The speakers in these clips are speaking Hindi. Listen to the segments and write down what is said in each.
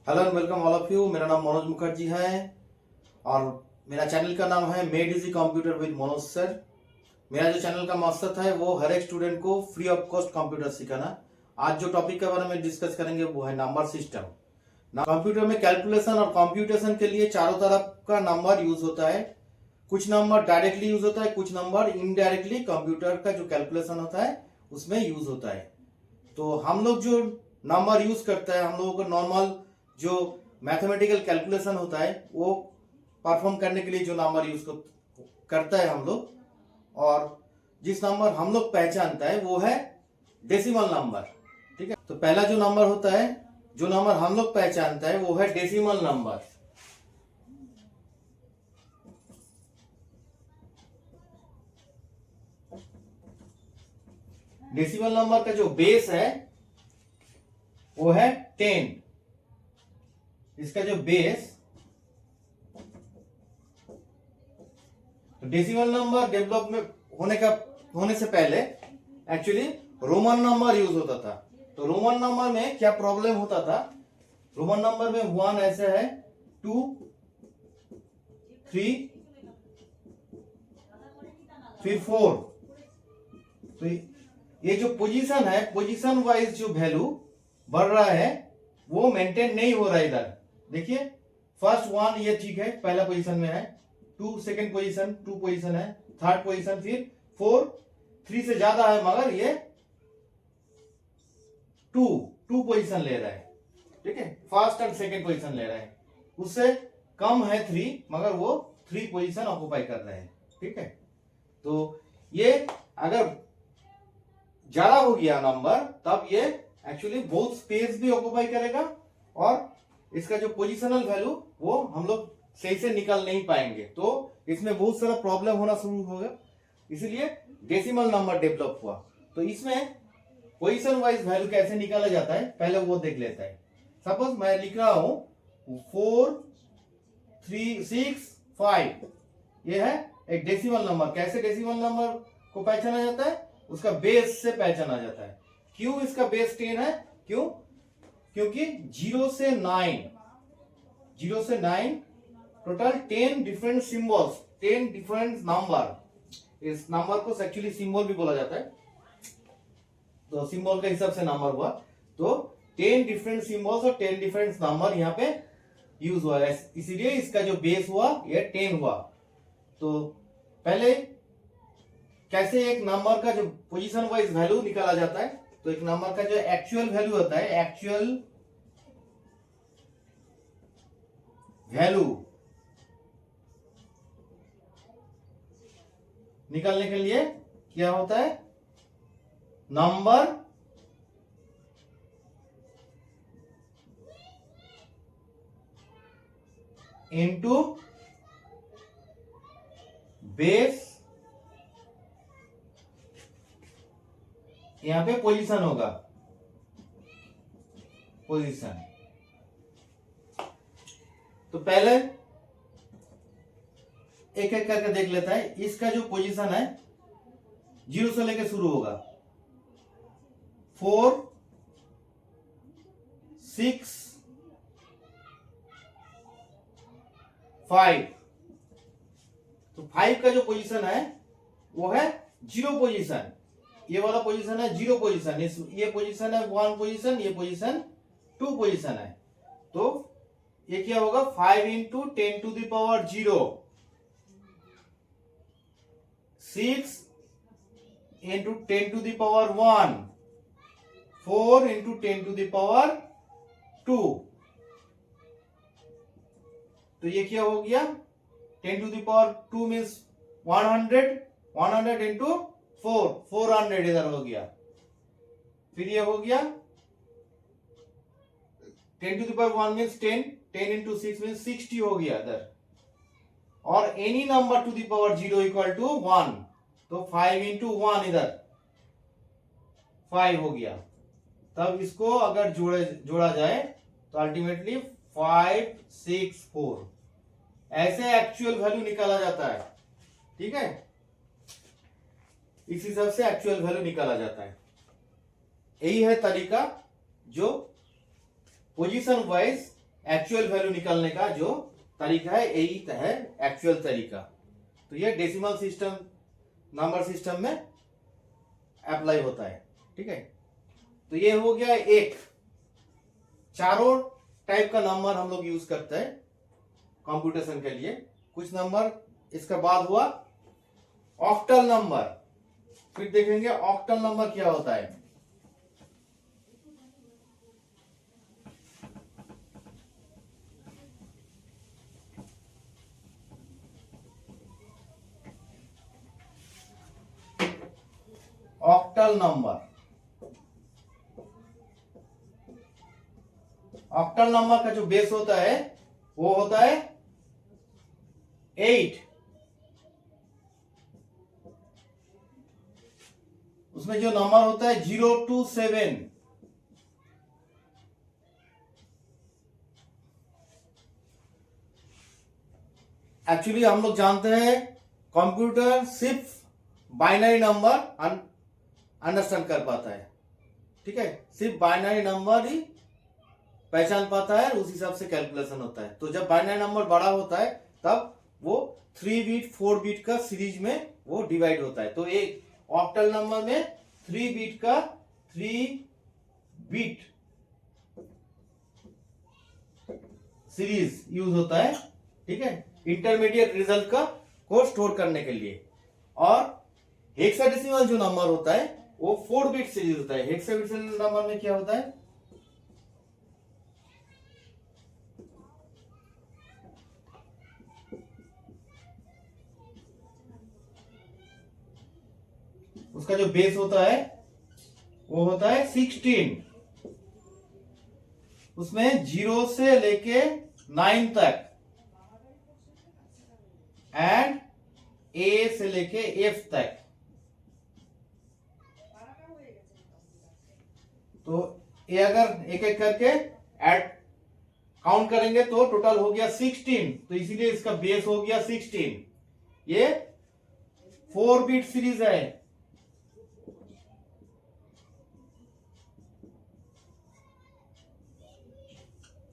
Hello and welcome all of you. मेरा नाम मनोज मुखर्जी है और मेरा चैनल का नाम है made easy computer with Manoj sir. मेरा जो चैनल का मकसद है वो हर एक स्टूडेंट को फ्री ऑफ कॉस्ट कंप्यूटर सिखाना। आज जो टॉपिक के बारे में डिस्कस करेंगे वो है नंबर सिस्टम। कंप्यूटर में कैलकुलेशन और कंप्यूटेशन के लिए चारों तरफ का नंबर यूज होता है। कुछ नंबर डायरेक्टली यूज होता है, कुछ नंबर इनडायरेक्टली कंप्यूटर का जो कैलकुलेशन होता है उसमें यूज होता है। तो हम लोग जो नंबर यूज करते हैं, हम लोगों को नॉर्मल जो मैथमेटिकल कैलकुलेशन होता है वो परफॉर्म करने के लिए जो नंबर यूज करता है हम लोग, और जिस नंबर हम लोग पहचानता है वो है डेसिमल नंबर। ठीक है, तो पहला जो नंबर होता है, जो नंबर हम लोग पहचानता है वो है डेसिमल नंबर। डेसिमल नंबर का जो बेस है वो है 10। इसका जो बेस, डेसिमल नंबर डेवलप में होने से पहले एक्चुअली रोमन नंबर यूज होता था। तो रोमन नंबर में क्या प्रॉब्लम होता था, रोमन नंबर में 1 ऐसे है, 2, 3, फिर 4। तो ये जो पोजीशन है, पोजीशन वाइज जो वैल्यू बढ़ रहा है वो मेंटेन नहीं हो रहा है। इधर देखिए, फर्स्ट 1 ये ठीक है, पहला पोजीशन में है, 2 सेकंड पोजीशन, 2 पोजीशन है, थर्ड पोजीशन, फिर 4, 3 से ज्यादा है मगर ये 2 पोजीशन ले रहा है। ठीक है, फर्स्ट एंड सेकंड पोजीशन ले रहा है, उससे कम है 3 मगर वो 3 पोजीशन ऑक्युपाई कर रहे हैं। ठीक है, तो ये अगर ज्यादा हो गया नंबर तब ये एक्चुअली बहुत स्पेस भी ऑक्युपाई करेगा और इसका जो पोजिशनल वैल्यू वो हम लोग सही से निकाल नहीं पाएंगे, तो इसमें बहुत सारा प्रॉब्लम होना शुरू होगा। इसलिए डेसिमल नंबर डेवलप हुआ। तो इसमें पोजीशन वाइज वैल्यू कैसे निकाला जाता है पहले वो देख लेता है। सपोज मैं लिख रहा हूं 4, 3, 6, 5, ये है एक डेसिमल नंबर। कैसे डेसिमल नंबर को पहचाना जाता है, उसका बेस से पहचाना जाता है। क्यों इसका बेस 10 है, क्योंकि 0 से 9 total 10 different symbols, 10 different number. इस नंबर को एक्चुअली सिंबल भी बोला जाता है, तो सिंबल के हिसाब से नंबर हुआ। तो 10 डिफरेंट सिंबल्स और 10 डिफरेंट नंबर यहाँ पे यूज हुआ है, इसीलिए इसका जो बेस हुआ ये 10 हुआ। तो पहले कैसे एक नंबर का जो पोजीशन वाइज वैल्यू निकाला जाता है, तो एक नंबर का जो एक्चुअल वैल्यू होता है, एक्चुअल वैल्यू निकालने के लिए क्या होता है, नंबर इनटू बेस, यहां पे पोजीशन होगा, पोजीशन। तो पहले एक एक करके देख लेता है। इसका जो पोजीशन है 0 से लेकर शुरू होगा, 4, 6, 5। तो 5 का जो पोजीशन है वो है 0 पोजीशन। ये वाला पोजीशन है 0 पोजीशन, ये पोजीशन है 1 पोजीशन, ये पोजीशन 2 पोजीशन है। तो ये क्या होगा, 5 into 10 to the power 0, 6 into 10 to the power 1, 4 into 10 to the power 2। तो ये क्या हो गया, 10 to the power 2 means 100, 100 into 4, 400 इधर हो गया। फिर ये हो गया 10 to the power 1 means 10, 10 into 6 means 60 हो गया इधर। और any number to the power 0 equal to 1, तो 5 इंटू 1 इधर 5 हो गया। तब इसको अगर जोड़ा जाए तो अल्टीमेटली 5, 6, 4 ऐसे एक्चुअल वैल्यू निकाला जाता है। ठीक है, इस हिसाब से एक्चुअल वैल्यू निकाला जाता है। यही है तरीका जो पोजीशन वाइज एक्चुअल वैल्यू निकालने का जो तरीका है यही है एक्चुअल तरीका। तो ये डेसिमल सिस्टम नंबर सिस्टम में अप्लाई होता है। ठीक है, तो ये हो गया एक। चारों टाइप का नंबर हम लोग यूज करते हैं कंप्यूटेशन के लिए। कुछ नंबर इसका बाद हुआ ऑक्टल नंबर, फिर देखेंगे ऑक्टल नंबर क्या होता है। ऑक्टल नंबर, ऑक्टल नंबर का जो बेस होता है वो होता है 8। उसमें जो नंबर होता है 0 to 7। एक्चुअली हम लोग जानते हैं कंप्यूटर सिर्फ बाइनरी नंबर अंडरस्टैंड कर पाता है। ठीक है, सिर्फ बाइनरी नंबर ही पहचान पाता है, उस हिसाब से कैलकुलेशन होता है। तो जब बाइनरी नंबर बड़ा होता है तब वो 3 बिट 4 बिट का सीरीज में वो डिवाइड होता है। तो एक ऑक्टल नंबर में 3 बिट का 3 बिट सीरीज यूज होता है। ठीक है, इंटरमीडिएट रिजल्ट का को स्टोर करने के लिए। और हेक्साडेसिमल जो नंबर होता है वो 4 बिट सीरीज होता है। हेक्साडेसिमल नंबर में क्या होता है, उसका जो बेस होता है वो होता है 16। उसमें 0 से लेके 9 तक एंड ए से लेके एफ तक। तो ये अगर एक एक करके ऐड काउंट करेंगे तो टोटल हो गया 16। तो इसीलिए इसका बेस हो गया 16। ये 4 बिट सीरीज है।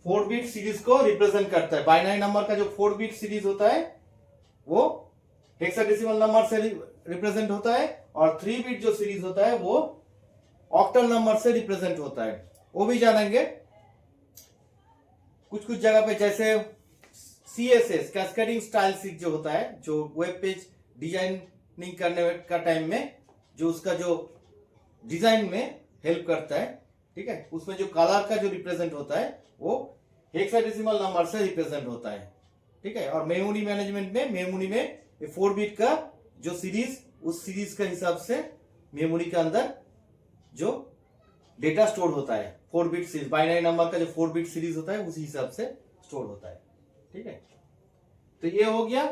फोर बिट सीरीज को रिप्रेजेंट करता है। बाइनरी नंबर का जो 4 बिट सीरीज होता है वो हेक्साडेसिमल नंबर से रिप्रेजेंट होता है, और 3 बिट जो सीरीज होता है वो ऑक्टल नंबर से रिप्रेजेंट होता है। वो भी जानेंगे कुछ कुछ जगह पे, जैसे CSS कैस्केडिंग स्टाइल सीट जो होता है, जो वेब पेज डिजाइनिंग करने का टाइम में जो उसका जो डिजाइन में हेल्प करता है। ठीक है, उसमें जो कलर का जो रिप्रेजेंट होता है वो हेक्साडेसिमल नंबर से रिप्रेजेंट होता है। ठीक है, और मेमोरी मैनेजमेंट में मेमोरी में 4 बिट का जो सीरीज, उस सीरीज के हिसाब से मेमोरी के अंदर जो डेटा स्टोर होता है 4 बिट सीरीज, बाइनरी नंबर का जो 4 बिट सीरीज होता है उसी हिसाब से स्टोर होता है। ठीक है, तो ये हो गया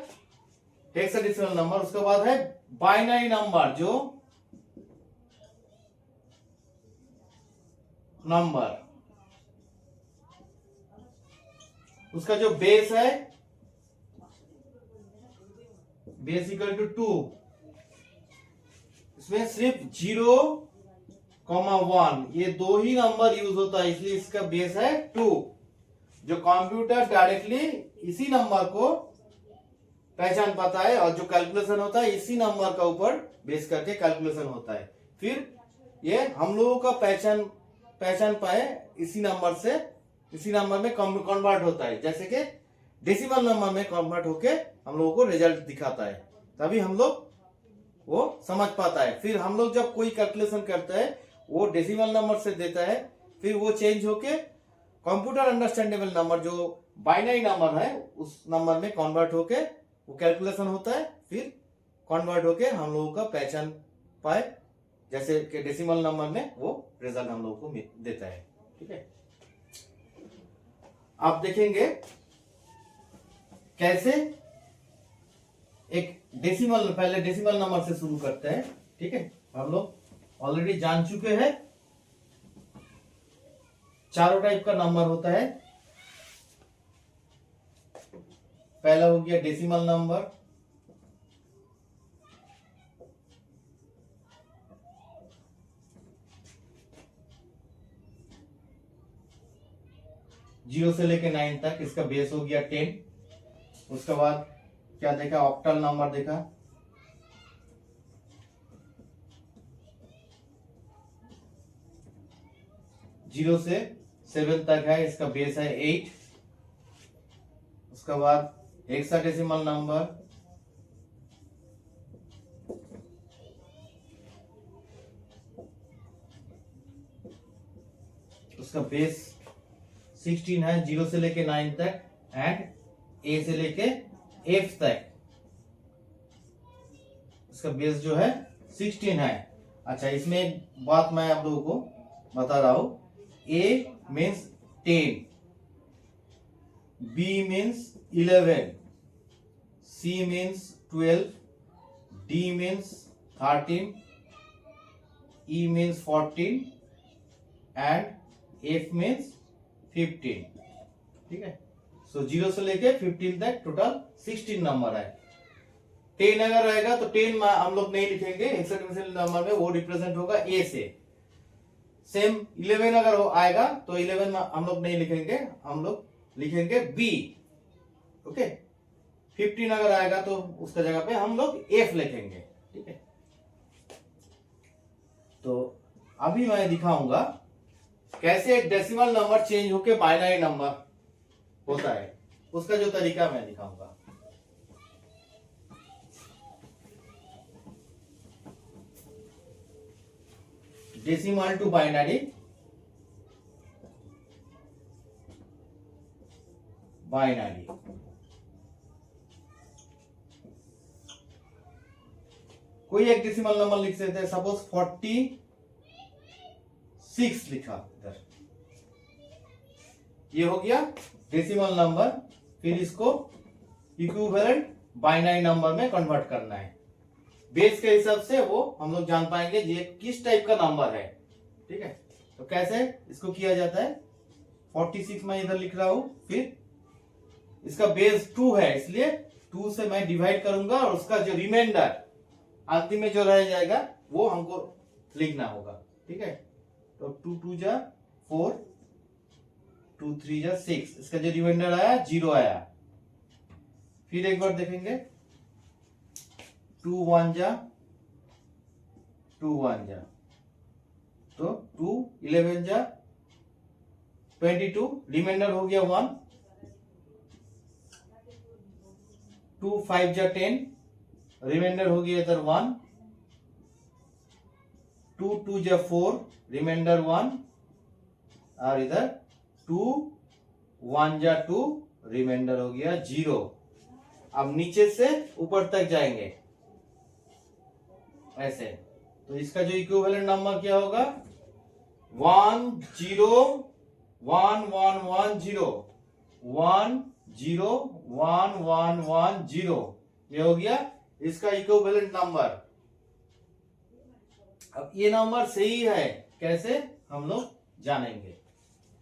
हेक्साडेसिमल नंबर। उसके बाद है बाइनरी नंबर, जो नंबर उसका जो बेस है बेस इक्वल टू 2। इसमें सिर्फ 0,1 ये दो ही नंबर यूज होता है, इसलिए इसका बेस है 2। जो कंप्यूटर डायरेक्टली इसी नंबर को पहचान पाता है, और जो कैलकुलेशन होता है इसी नंबर का ऊपर बेस करके कैलकुलेशन होता है। फिर ये हम लोगों का पहचान पाए इसी नंबर से, इसी नंबर में कन्वर्ट होता है। जैसे कि डेसिमल नंबर में कन्वर्ट होके हम लोगों को रिजल्ट दिखाता है, तभी हम लोग वो समझ पाता है। फिर हम लोग जब कोई कैलकुलेशन करता है वो डेसिमल नंबर से देता है, फिर वो चेंज होके कंप्यूटर अंडरस्टैंडेबल नंबर जो बाइनरी नंबर है उस नंबर में कन्वर्ट होके वो कैलकुलेशन होता है, फिर कन्वर्ट होके हम लोगों का पहचान पाए, जैसे कि डेसिमल नंबर में वो रिजल्ट हम लोगों को देता है। ठीक है, आप देखेंगे कैसे एक डेसिमल, पहले डेसिमल नंबर से शुरू करते हैं। ठीक है, हम लोग ऑलरेडी जान चुके हैं चारों टाइप का नंबर होता है। पहला हो गया डेसिमल नंबर, जीरो से लेके 9 तक, इसका बेस हो गया 10। उसके बाद क्या देखा, ऑक्टल नंबर देखा, जीरो से 7 तक है, इसका बेस है 8। उसके बाद हेक्साडेसिमल नंबर, उसका बेस 16 है, जीरो से लेके 9 तक एंड ए से लेके एफ तक, इसका बेस जो है 16 है। अच्छा, इसमें एक बात मैं आप लोगों को बता रहा हूं, A means 10, B means 11, C means 12, D means 13, E means 14 and F means 15। ठीक है, सो जीरो से लेके 15 तक टोटल 16 नंबर है। 10 अगर रहेगा तो 10 हम लोग नहीं लिखेंगे हेक्साडेसिमल नंबर में, वो रिप्रेजेंट होगा ए से। सेम 11 अगर आएगा तो 11 हम लोग नहीं लिखेंगे, हम लोग लिखेंगे बी। ओके, 15 अगर आएगा तो उसका जगह पे हम लोग एफ लिखेंगे। ठीक है, तो अभी मैं दिखाऊंगा कैसे एक डेसिमल नंबर चेंज होके बाइनरी नंबर होता है, उसका जो तरीका मैं दिखाऊंगा। डेसिमल टू बाइनरी, बाइनरी कोई एक डेसिमल नंबर लिख सकते हैं, सपोज 46 लिखा इधर, ये हो गया डेसिमल नंबर। फिर इसको इक्विवेलेंट बाइनरी नंबर में कन्वर्ट करना है। बेस के हिसाब से वो हम लोग जान पाएंगे ये किस टाइप का नंबर है। ठीक है, तो कैसे इसको किया जाता है, 46 मैं इधर लिख रहा हूं, फिर इसका बेस 2 है, इसलिए 2 से मैं डिवाइड करूंगा और उसका जो रिमाइंडर अंतिम में जो रह जाएगा वो हमको लिखना होगा। ठीक है, तो 2 2 जा 4, 2 3 जा 6, इसका जो रिमाइंडर आया 0 आया। फिर एक बार देखेंगे, 2 1 जा 2 1 जा, तो 2 11 जा 22, रिमाइंडर हो गया 1। 2 5 जा 10, रिमाइंडर हो गया इधर 1। 2 2 जा 4, रिमाइंडर 1, और इधर 2 1 जा 2, रिमाइंडर हो गया 0। अब नीचे से ऊपर तक जाएंगे ऐसे, तो इसका जो इक्विवेलेंट नंबर क्या होगा, 1 0 1 1 1 0 1 0 1 1 1 0, ये हो गया इसका इक्विवेलेंट नंबर। अब ये नंबर सही है कैसे हम लोग जानेंगे।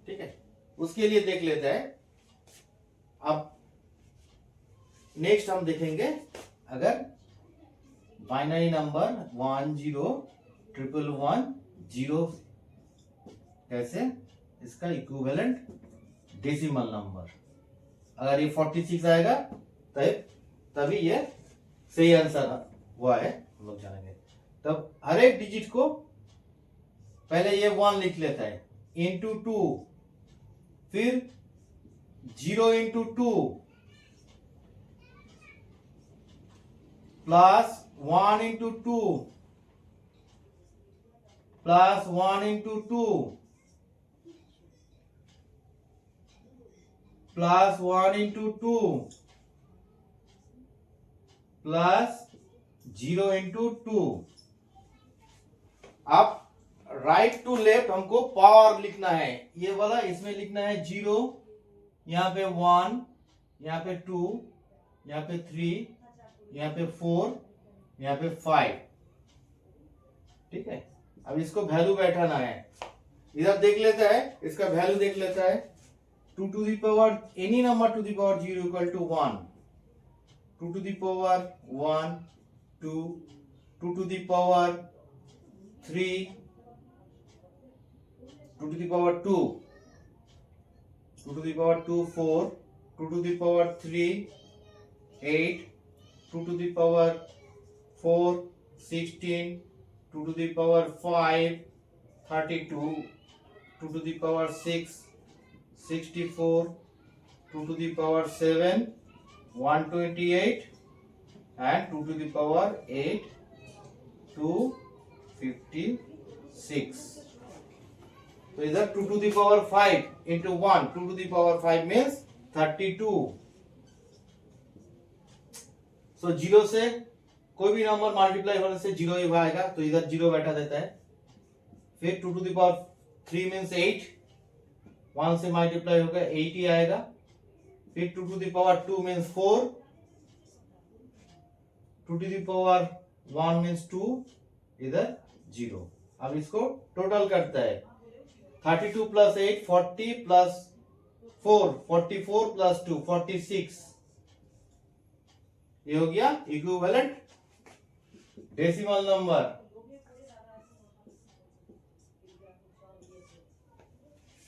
ठीक है, उसके लिए देख लेते हैं। अब नेक्स्ट हम देखेंगे, अगर बाइनरी नंबर 1 0 1 1 1 0, कैसे इसका इक्विवेलेंट डेसिमल नंबर, अगर ये 46 आएगा तभी ये सही आंसर हुआ है, हम लोग जानेंगे। तब हर एक डिजिट को पहले ये 1 लिख लेता है, इंटू 2, फिर 0 into 2 plus 1 into 2 plus 1 into 2 plus 1 into 2 plus 0 into 2। अब राइट टू लेफ्ट हमको पावर लिखना है, ये वाला इसमें लिखना है 0, यहाँ पे 1, यहाँ पे 2, यहाँ पे 3, यहाँ पे 4, यहाँ पे 5। ठीक है, अब इसको वैल्यू बैठाना है, इधर देख लेता है, इसका वैल्यू देख लेता है। 2 to the power any number to the power 0 equal to 1, 2 to the power 1 2, 2 to the power 3, 2 to the power 2, 2 to the power 2 4, 2 to the power 3 8, 2 to the power 4 16, 2 to the power 5 32, 2 to the power 6 64, 2 to the power 7 128, and 2 to the power 8 256. तो इधर 2 to the power 5 into 1, 2 to the power 5 means 32. So 0 से कोई भी नंबर मल्टीप्लाई होने से 0 ही आएगा, तो इधर 0 बैठा देता है. फिर 2 to the power 3 means 8, 1 से मल्टीप्लाई होगा 8 ही आएगा. फिर 2 to the power 2 means 4, 2 to the power 1 means 2, इधर 0. अब इसको टोटल करता है. 32 plus 8 40 plus 4 44 plus 2 46. ये हो गया इक्विवेलेंट डेसिमल नंबर.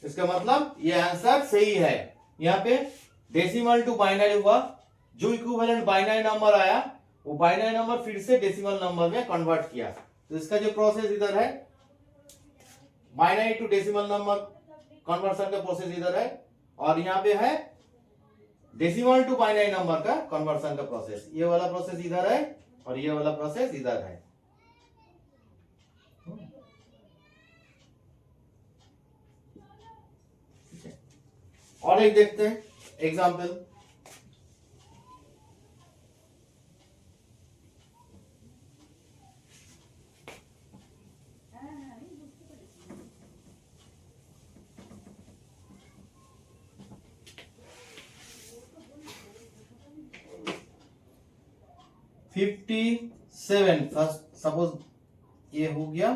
इसका मतलब ये आंसर सही है. यहाँ पे डेसिमल टू बाइनरी हुआ. जो इक्विवेलेंट बाइनरी नंबर आया वो बाइनरी नंबर फिर से डेसिमल नंबर में कन्वर्ट किया. तो इसका जो प्रोसेस इधर है, binary to decimal number conversion का प्रोसेस इधर है, और यहाँ पे है डेसिमल टू बाइनरी नंबर का कन्वर्शन का प्रोसेस. ये वाला प्रोसेस इधर है और ये वाला प्रोसेस इधर है. और एक देखते हैं example. Fifty seven first suppose ये हो गया.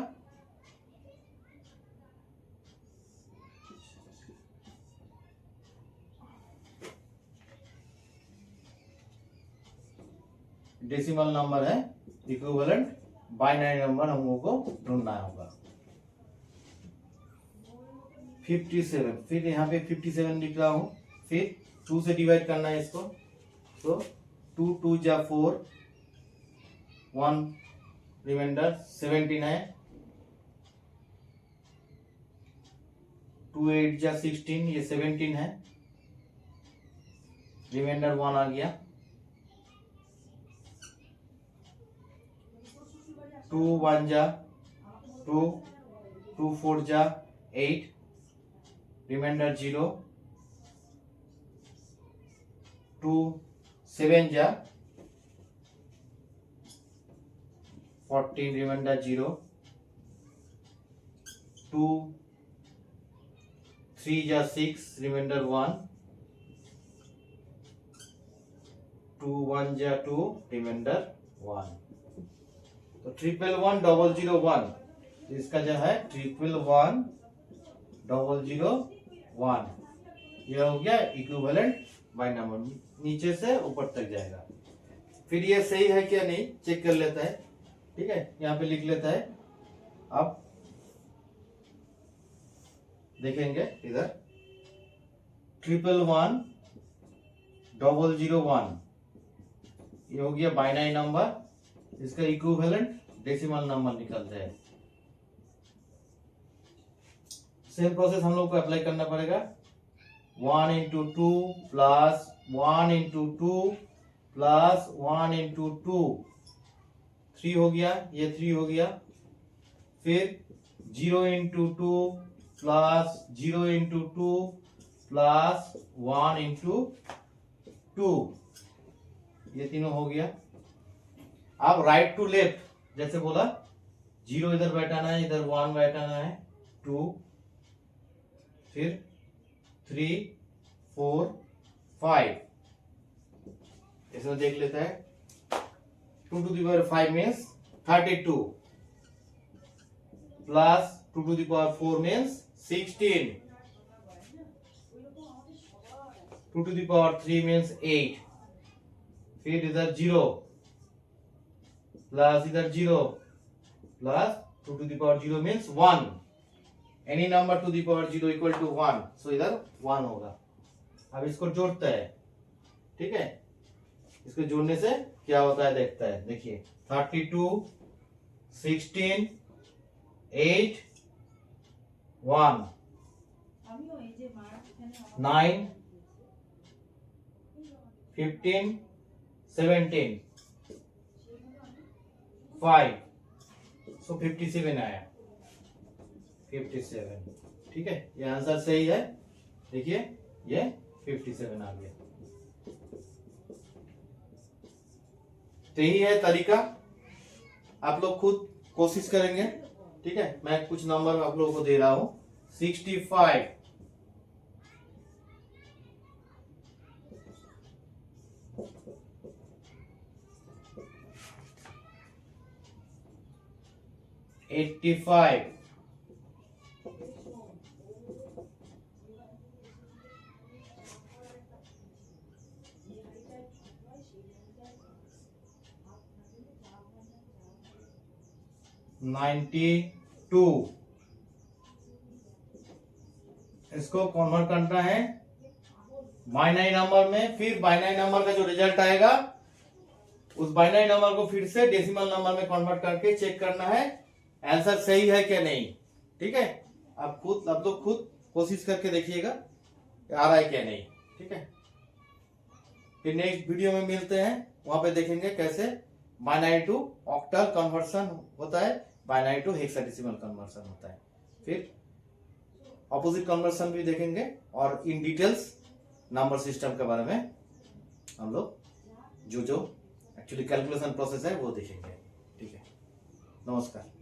डेसिमल नंबर है, इक्विवेलेंट बाइनरी नंबर हम लोगों को ढूंढना होगा. 57, फिर यहाँ पे 57 लिख रहा हूं. फिर 2 से डिवाइड करना है इसको. तो 2 2 जा 4, 1 रिमाइंडर 17 है. 2 8 जा 16, ये 17 है. रिमाइंडर 1 आ गया. 2 1 जा 2, 2 4 जा 8, रिमाइंडर 0. 2 7 जा 14, रिमाइंडर 0. 2 3 जा 6, रिमाइंडर 1. 2 1 जा 2, रिमाइंडर 1. तो 111,001, इसका जो है 111,001. ये हो गया इक्विवेलेंट बाई नंबर. नीचे से ऊपर तक जाएगा. फिर ये सही है क्या नहीं चेक कर लेता है. ठीक है, यहाँ पे लिख लेता है. अब देखेंगे इधर 111,001, ये हो गया बाइनरी नंबर. इसका इक्विवेलेंट डेसिमल नंबर निकलता है. सेम प्रोसेस हम लोग को अप्लाई करना पड़ेगा. 1 into 2 plus 1 into 2 plus 1 into 2, 3 हो गया, ये 3 हो गया. फिर 0 into 2 plus 0 into 2 plus 1 into 2, ये तीनों हो गया. अब राइट टू लेफ्ट जैसे बोला, 0 इधर बैठाना है, इधर 1 बैठाना है, 2, फिर 3 4 5. इसमें देख लेता है. 2 to the power 5 means 32 plus 2 to the power 4 means 16. 2 to the power 3 means 8. फिर इधर 0 प्लस इधर 0 plus 2 to the power 0 means 1. Any number to the power 0 equal to 1. So इधर 1 होगा. अब इसको जोड़ता है, ठीक है। इसको जोड़ने से क्या होता है देखता है। देखिए 32, 16, 8, 1, 9, 15, 17, 5, सो 57 आया, 57, ठीक है। ये आंसर सही है। देखिए ये 57 आ गया। तो यही है तरीका, आप लोग खुद कोशिश करेंगे, ठीक है। मैं कुछ नंबर आप लोगों को दे रहा हूं। 65, 85, 92, इसको कन्वर्ट करना है बाइनरी नंबर में, फिर बाइनरी नंबर का जो रिजल्ट आएगा उस बाइनरी नंबर को फिर से डेसिमल नंबर में कन्वर्ट करके चेक करना है आंसर सही है क्या नहीं, ठीक है। आप लोग खुद कोशिश करके देखिएगा आ रहा है क्या नहीं, ठीक है। फिर नेक्स्ट वीडियो में मिलते हैं, वहां पे देखेंगे कैसे बाइनरी टू ऑक्टल कन्वर्सन होता है, बाइनरी टू हेक्साडेसिमल कन्वर्सन होता है। फिर ऑपोजिट कन्वर्सन भी देखेंगे और इन डिटेल्स नंबर सिस्टम के बारे में हम लोग जो एक्चुअली कैलकुलेशन प्रोसेस है वो देखेंगे, ठीक है। नमस्कार।